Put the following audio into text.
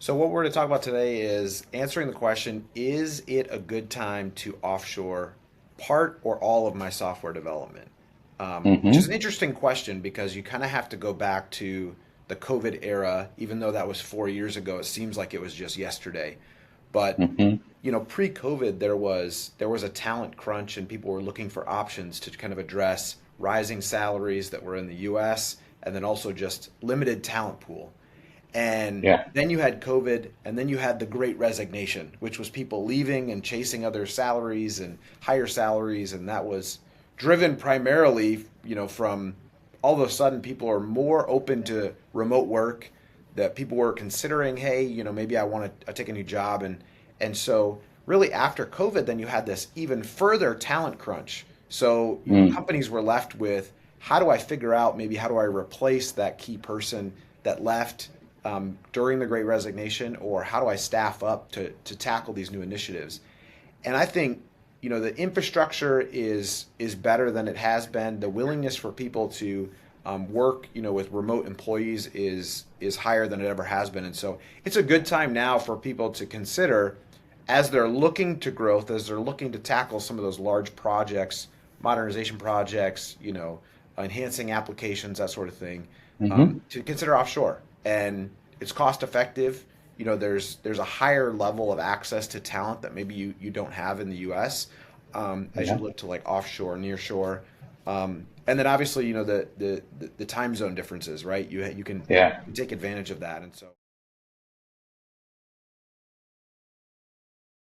So what we're going to talk about today is answering the question, is it a good time to offshore part or all of my software development? Which is Hmm. an interesting question because you kind of have to go back to the COVID era, even though that was 4 years ago, it seems like it was just yesterday. But Hmm. pre-COVID, there was a talent crunch and people were looking for options to kind of address rising salaries that were in the US and then also just limited talent pool. And Yeah. then you had COVID, and then you had the Great Resignation, which was people leaving and chasing other salaries and higher salaries, and that was driven primarily, from all of a sudden people are more open to remote work. That people were considering, hey, maybe I want to take a new job, and so really after COVID, then you had this even further talent crunch. So Mm. companies were left with, how do I figure out, maybe how do I replace that key person that left during the Great Resignation, or how do I staff up to tackle these new initiatives? And I think the infrastructure is better than it has been. The willingness for people to work with remote employees is higher than it ever has been, and so it's a good time now for people to consider as they're looking to growth, as they're looking to tackle some of those large projects, modernization projects, enhancing applications, that sort of thing, Hmm. to consider offshore. And it's cost effective. There's a higher level of access to talent that maybe you don't have in the U.S. As you Yeah. look to like offshore, nearshore, and then obviously the time zone differences, right? You can Yeah. take advantage of that, and so.